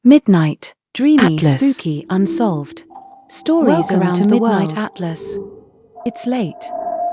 Midnight, dreamy, Atlas. spooky, unsolved. Stories Welcome around to the Midnight world. Atlas. It's late.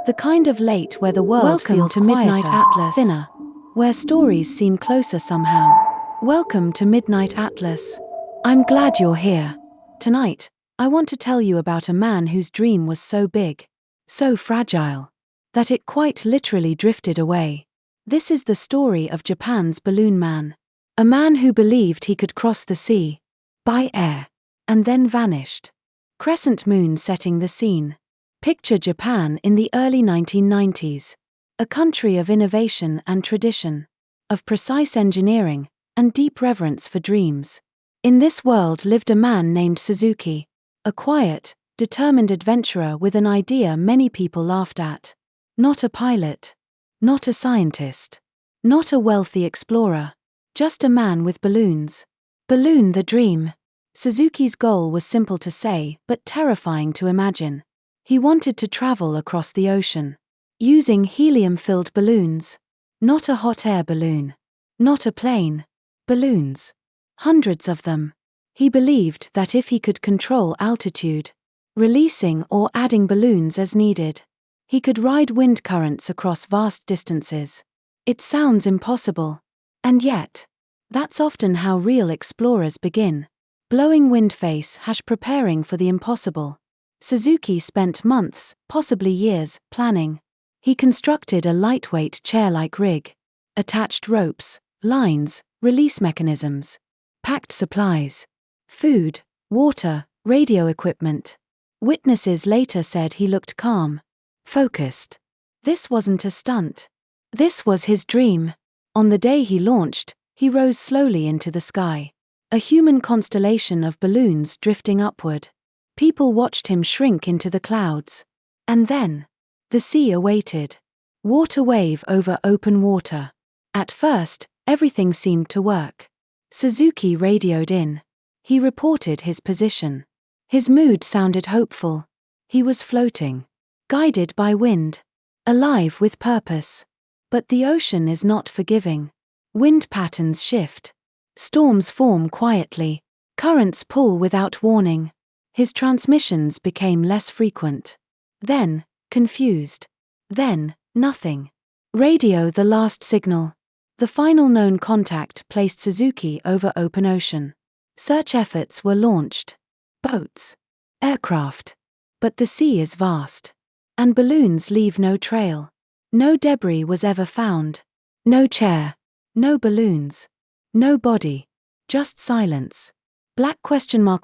The kind of late where the world Welcome feels to Midnight quieter, Atlas. thinner, where stories seem closer somehow. Welcome to Midnight Atlas. I'm glad you're here. Tonight, I want to tell you about a man whose dream was so big, so fragile, that it quite literally drifted away. This is the story of Japan's balloon man. A man who believed he could cross the sea, by air, and then vanished. Crescent moon setting the scene. Picture Japan in the early 1990s. A country of innovation and tradition, of precise engineering, and deep reverence for dreams. In this world lived a man named Suzuki, a quiet, determined adventurer with an idea many people laughed at. Not a pilot, not a scientist, not a wealthy explorer, just a man with balloons. Balloon the dream. Suzuki's goal was simple to say but terrifying to imagine. He wanted to travel across the ocean, using helium-filled balloons. Not a hot air balloon. Not a plane. Balloons. Hundreds of them. He believed that if he could control altitude, releasing or adding balloons as needed, he could ride wind currents across vast distances. It sounds impossible. And yet, that's often how real explorers begin. Blowing wind face preparing for the impossible. Suzuki spent months, possibly years, planning. He constructed a lightweight chair-like rig, attached ropes, lines, release mechanisms, packed supplies, food, water, radio equipment. Witnesses later said he looked calm, focused. This wasn't a stunt. This was his dream. On the day he launched, he rose slowly into the sky. A human constellation of balloons drifting upward. People watched him shrink into the clouds. And then, the sea awaited. Water wave over open water. At first, everything seemed to work. Suzuki radioed in. He reported his position. His mood sounded hopeful. He was floating, guided by wind, alive with purpose. But the ocean is not forgiving. Wind patterns shift. Storms form quietly. Currents pull without warning. His transmissions became less frequent. Then, confused. Then, nothing. Radio the last signal. The final known contact placed Suzuki over open ocean. Search efforts were launched. Boats. Aircraft. But the sea is vast. And balloons leave no trail. No debris was ever found. No chair. No balloons. No body. Just silence. Black ?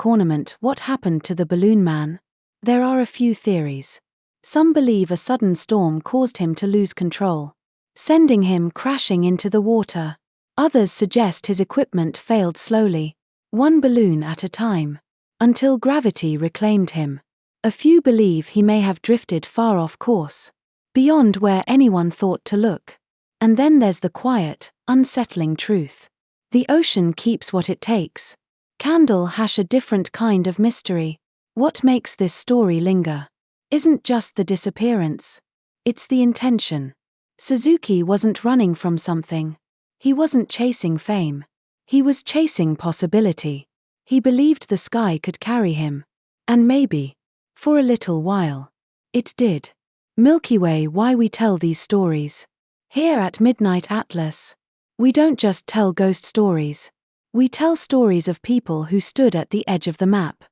Ornament. What happened to the balloon man? There are a few theories. Some believe a sudden storm caused him to lose control, sending him crashing into the water. Others suggest his equipment failed slowly, one balloon at a time, until gravity reclaimed him. A few believe he may have drifted far off course, beyond where anyone thought to look. And then there's the quiet, unsettling truth. The ocean keeps what it takes. Candle a different kind of mystery. What makes this story linger isn't just the disappearance, it's the intention. Suzuki wasn't running from something. He wasn't chasing fame. He was chasing possibility. He believed the sky could carry him. And maybe, for a little while, it did. Milky Way. Why we tell these stories. Here at Midnight Atlas, we don't just tell ghost stories. We tell stories of people who stood at the edge of the map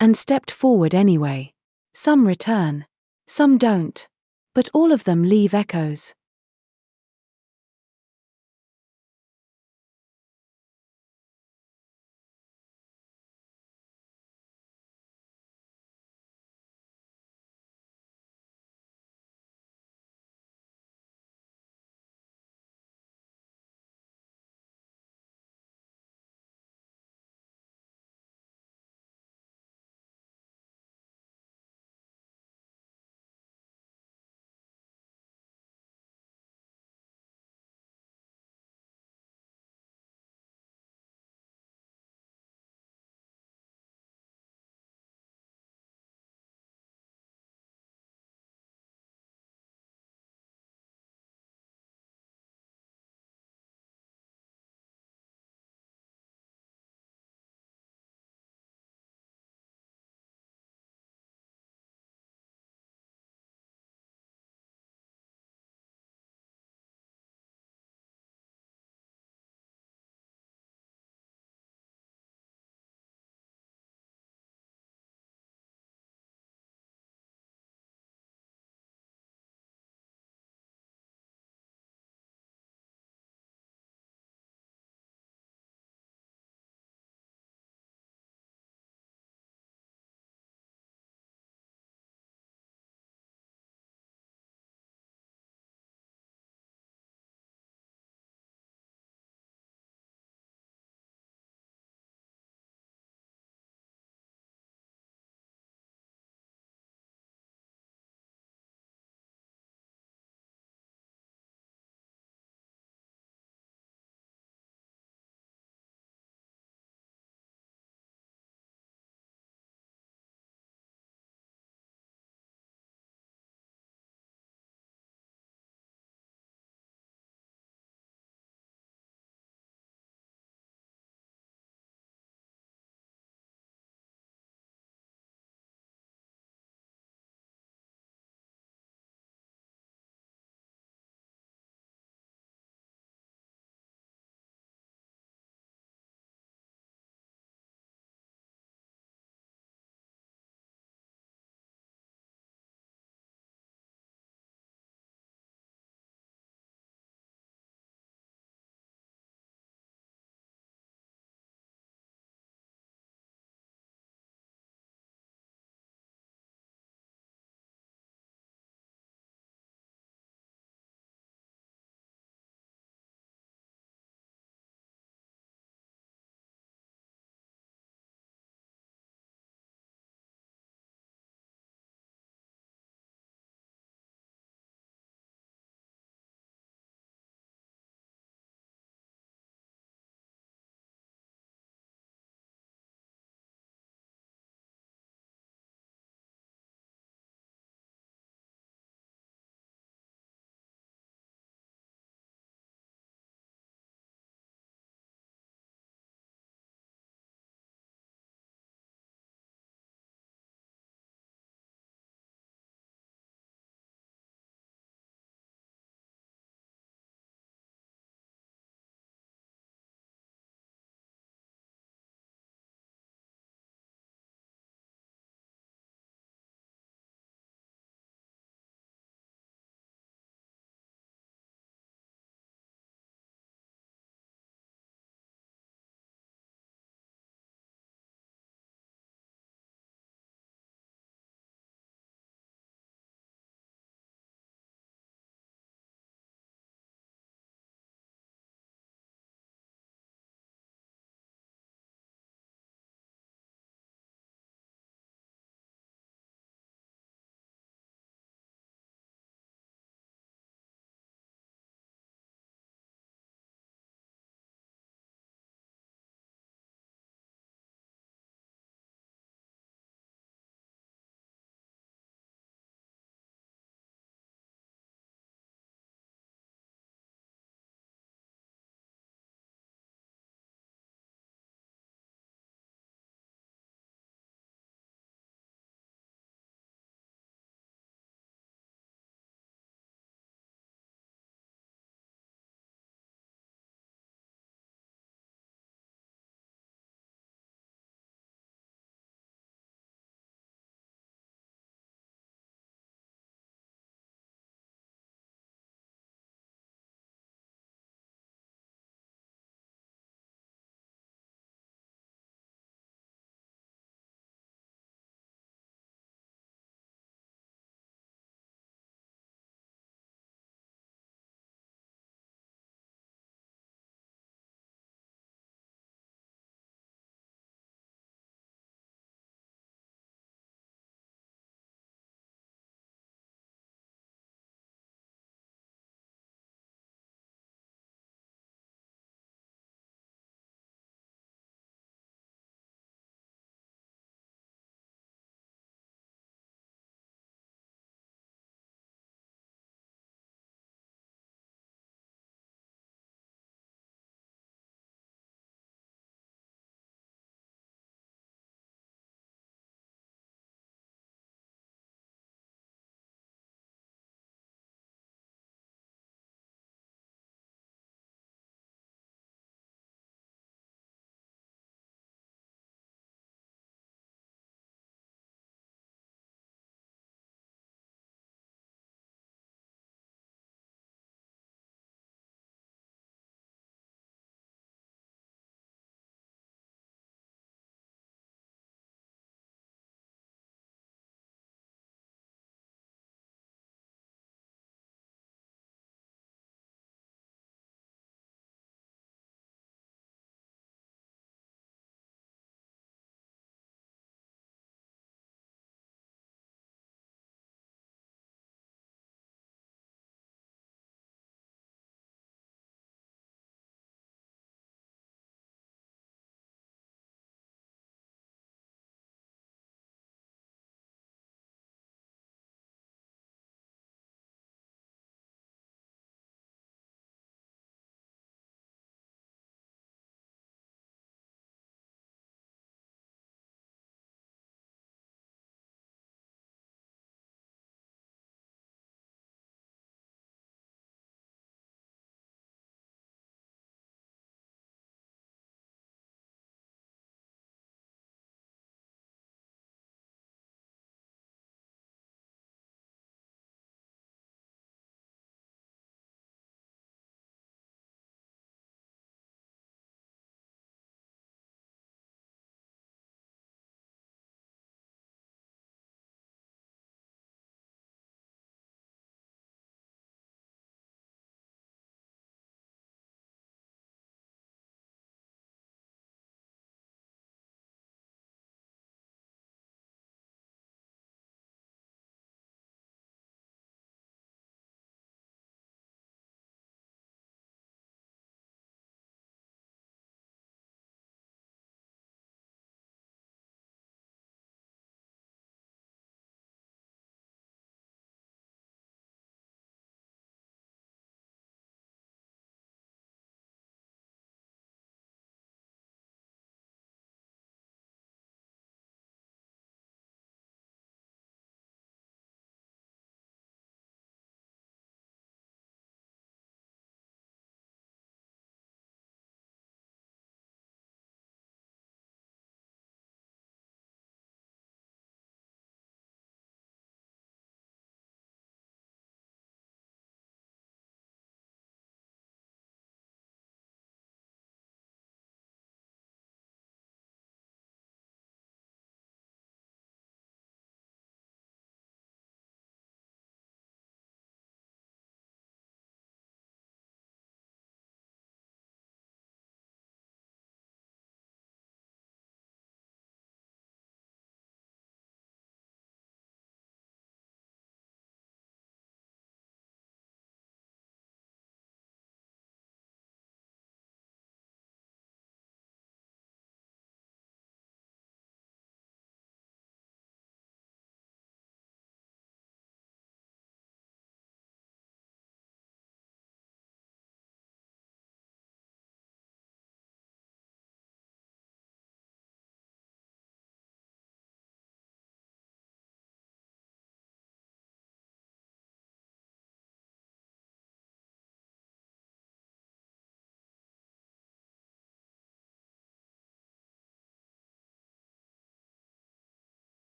and stepped forward anyway. Some return, some don't, but all of them leave echoes.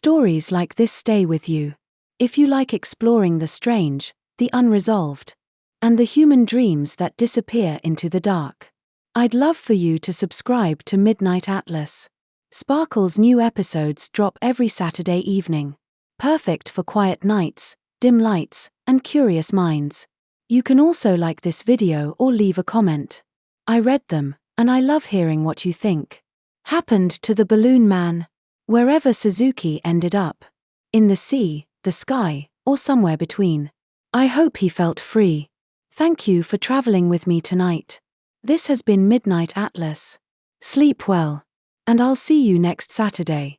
Stories like this stay with you. If you like exploring the strange, the unresolved, and the human dreams that disappear into the dark, I'd love for you to subscribe to Midnight Atlas. Sparkle's new episodes drop every Saturday evening. Perfect for quiet nights, dim lights, and curious minds. You can also like this video or leave a comment. I read them, and I love hearing what you think. Happened to the balloon man? Wherever Suzuki ended up. In the sea, the sky, or somewhere between. I hope he felt free. Thank you for traveling with me tonight. This has been Midnight Atlas. Sleep well. And I'll see you next Saturday.